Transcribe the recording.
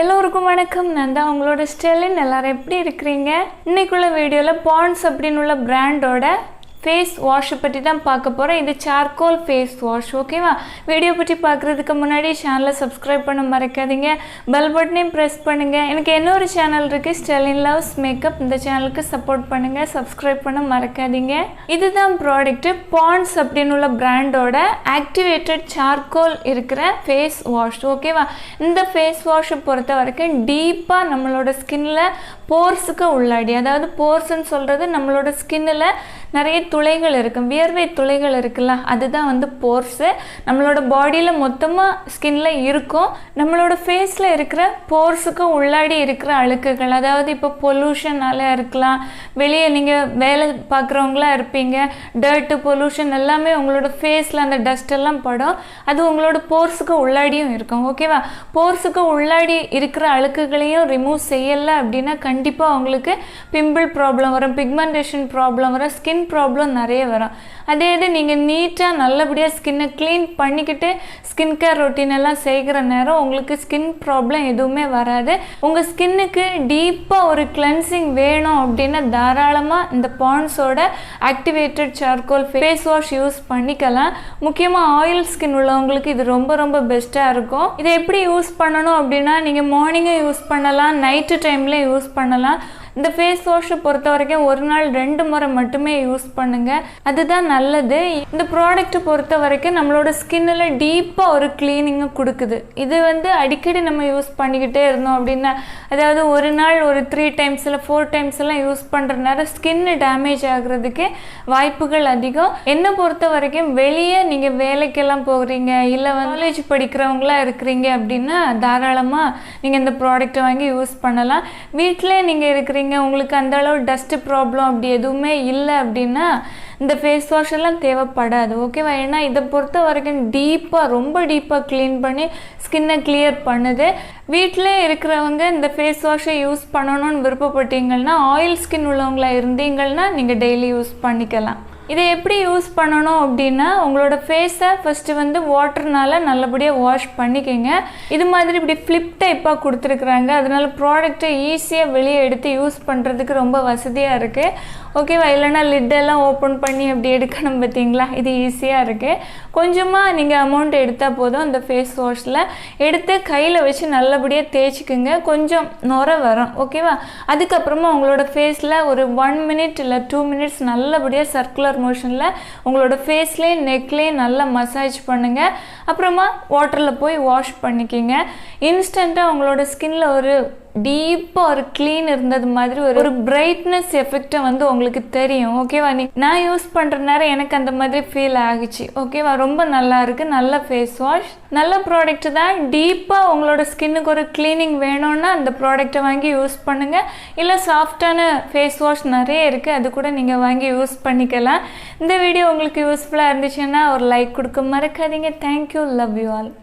எல்லோருக்கும் வணக்கம். நான் தான் உங்களோட ஸ்டெலின். எல்லாரும் எப்படி இருக்கிறீங்க? இன்னைக்குள்ள வீடியோவில் பாண்ட்ஸ் அப்படின்னு உள்ள பிராண்டோட ஃபேஸ் வாஷை பற்றி தான் பார்க்க போகிறேன். இது சார்கோல் ஃபேஸ் வாஷ். ஓகேவா? வீடியோ பற்றி பார்க்குறதுக்கு முன்னாடி சேனலை சப்ஸ்கிரைப் பண்ண மறக்காதீங்க. பெல் பட்டனையும் ப்ரெஸ் பண்ணுங்கள். எனக்கு இன்னொரு சேனல் இருக்குது, ஸ்டெலின் லவ்ஸ் மேக்கப். இந்த சேனலுக்கு சப்போர்ட் பண்ணுங்கள், சப்ஸ்கிரைப் பண்ண மறக்காதீங்க. இதுதான் ப்ராடக்ட்டு, பாண்ட்ஸ் அப்படின்னு உள்ள பிராண்டோட ஆக்டிவேட்டட் சார்கோல் இருக்கிற ஃபேஸ் வாஷ். ஓகேவா? இந்த ஃபேஸ் வாஷை பொறுத்த வரைக்கும் டீப்பாக நம்மளோட ஸ்கின்னில் போர்ஸுக்கு உள்ளாடி, அதாவது போர்ஸ்ன்னு சொல்கிறது நம்மளோட ஸ்கின்னில் நிறைய துளைகள் இருக்கும், வியர்வை துளைகள் இருக்குல்ல, அதுதான் வந்து போர்ஸு. நம்மளோட பாடியில் மொத்தமாக ஸ்கின்ல இருக்கும். நம்மளோட ஃபேஸில் இருக்கிற போர்ஸுக்கு உள்ளாடி இருக்கிற அழுக்குகள், அதாவது இப்போ பொல்யூஷனால இருக்கலாம், வெளியே நீங்கள் வேலை பார்க்குறவங்களா இருப்பீங்க, டர்ட்டு பொல்யூஷன் எல்லாமே உங்களோட ஃபேஸில் அந்த டஸ்ட் எல்லாம் படும். அது உங்களோட போர்ஸுக்கு உள்ளாடியும் இருக்கும். ஓகேவா? போர்ஸுக்கு உள்ளாடி இருக்கிற அழுக்குகளையும் ரிமூவ் செய்யலை அப்படின்னா கண்டிப்பாக உங்களுக்கு பிம்பிள் ப்ராப்ளம் வரும், பிக்மெண்டேஷன் ப்ராப்ளம் வரும், ஸ்கின் ப்ராப்ளம் நிறைய வரும். அதே இது நீங்கள் நீட்டாக நல்லபடியாக ஸ்கின்னை க்ளீன் பண்ணிக்கிட்டு ஸ்கின் கேர் ரொட்டீன் எல்லாம் செய்கிற நேரம் உங்களுக்கு ஸ்கின் ப்ராப்ளம் எதுவுமே வராது. உங்கள் ஸ்கின்னுக்கு டீப்பாக ஒரு கிளென்சிங் வேணும் அப்படின்னா தாராளமாக இந்த பாண்ட்ஸோட activated charcoal face wash use பண்ணிக்கலாம். முக்கியமாக ஆயில் ஸ்கின் உள்ளவங்களுக்கு இது ரொம்ப ரொம்ப பெஸ்ட்டாக இருக்கும். இதை எப்படி யூஸ் பண்ணணும் அப்படின்னா, நீங்கள் மார்னிங்கும் யூஸ் பண்ணலாம், நைட்டு டைமில் யூஸ் பண்ணலாம். இந்த ஃபேஸ் வாஷை பொறுத்த வரைக்கும் ஒரு நாள் 2 முறை மட்டுமே யூஸ் பண்ணுங்கள், அதுதான் நல்லது. இந்த ப்ராடக்ட்டை பொறுத்த வரைக்கும் நம்மளோட ஸ்கின்னில் டீப்பாக ஒரு க்ளீனிங்கை கொடுக்குது. இது வந்து அடிக்கடி நம்ம யூஸ் பண்ணிக்கிட்டே இருந்தோம் அப்படின்னா, அதாவது ஒரு நாள் ஒரு 3 டைம்ஸ் இல்லை 4 டைம்ஸ் எல்லாம் யூஸ் பண்ணுற நேரம் ஸ்கின்னு டேமேஜ் ஆகுறதுக்கு வாய்ப்புகள் அதிகம். என்னை பொறுத்த வரைக்கும் வெளியே நீங்கள் வேலைக்கெல்லாம் போகிறீங்க, இல்லை காலேஜ் படிக்கிறவங்களா இருக்கிறீங்க அப்படின்னா தாராளமாக நீங்கள் இந்த ப்ராடக்ட்டை வாங்கி யூஸ் பண்ணலாம். வீட்டிலே நீங்கள் இருக்கிறீங்க, உங்களுக்கு அந்த அளவு டஸ்ட் ப்ராப்ளம் அப்படி எதுவுமே இல்லை அப்படின்னா இந்த ஃபேஸ் வாஷ் எல்லாம் தேவைப்படாது. ஓகேவா? ஏன்னா இதை பொறுத்த வரைக்கும் டீப்பாக ரொம்ப டீப்பாக க்ளீன் பண்ணி ஸ்கின்னை கிளியர் பண்ணுது. வீட்டிலே இருக்கிறவங்க இந்த ஃபேஸ் வாஷை யூஸ் பண்ணணும்னு விருப்பப்பட்டீங்கன்னா, ஆயில் ஸ்கின் உள்ளவங்களா இருந்தீங்கன்னா நீங்கள் டெய்லி யூஸ் பண்ணிக்கலாம். இதை எப்படி யூஸ் பண்ணணும் அப்படின்னா, உங்களோட ஃபேஸை ஃபஸ்ட்டு வந்து வாட்டர்னால நல்லபடியாக வாஷ் பண்ணிக்கோங்க. இது மாதிரி இப்படி ஃப்ளிப் டைப்பாக கொடுத்துருக்குறாங்க, அதனால ப்ராடக்டை ஈஸியாக வெளியே எடுத்து யூஸ் பண்ணுறதுக்கு ரொம்ப வசதியாக இருக்குது. ஓகேவா? இல்லைனா லிட்டெல்லாம் ஓப்பன் பண்ணி அப்படி எடுக்கணும் பார்த்தீங்களா, இது ஈஸியாக இருக்குது. கொஞ்சமாக நீங்கள் அமௌண்ட் எடுத்தால் போதும். அந்த ஃபேஸ் வாஷில் எடுத்து கையில் வச்சு நல்லபடியாக தேய்ச்சிக்குங்க, கொஞ்சம் நுர வரும். ஓகேவா? அதுக்கப்புறமா உங்களோட ஃபேஸில் ஒரு 1 மினிட் இல்லை 2 மினிட்ஸ் நல்லபடியாக சர்க்குலர் மோஷனில் உங்களோட ஃபேஸ்லேயும் நெக்லேயும் நல்லா மசாஜ் பண்ணுங்கள். அப்புறமா வாட்டரில் போய் வாஷ் பண்ணிக்கிங்க. இன்ஸ்டண்ட்டாக உங்களோட ஸ்கின்ல ஒரு டீப்பாக ஒரு க்ளீன் இருந்தது மாதிரி ஒரு பிரைட்னஸ் எஃபெக்டை வந்து உங்களுக்கு தெரியும். ஓகேவா? நான் யூஸ் பண்ணுற நேரம் எனக்கு அந்த மாதிரி ஃபீல் ஆகிச்சு. ஓகேவா? ரொம்ப நல்லா இருக்குது, நல்ல ஃபேஸ் வாஷ், நல்ல ப்ராடக்ட் தான். டீப்பாக உங்களோட ஸ்கின்னுக்கு ஒரு க்ளீனிங் வேணும்னா அந்த ப்ராடக்டை வாங்கி யூஸ் பண்ணுங்கள். இல்லை சாஃப்டான ஃபேஸ் வாஷ் நிறைய இருக்குது, அது கூட நீங்கள் வாங்கி யூஸ் பண்ணிக்கலாம். இந்த வீடியோ உங்களுக்கு யூஸ்ஃபுல்லாக இருந்துச்சுன்னா ஒரு லைக் கொடுக்க மறக்காதீங்க. Thank you, love you all.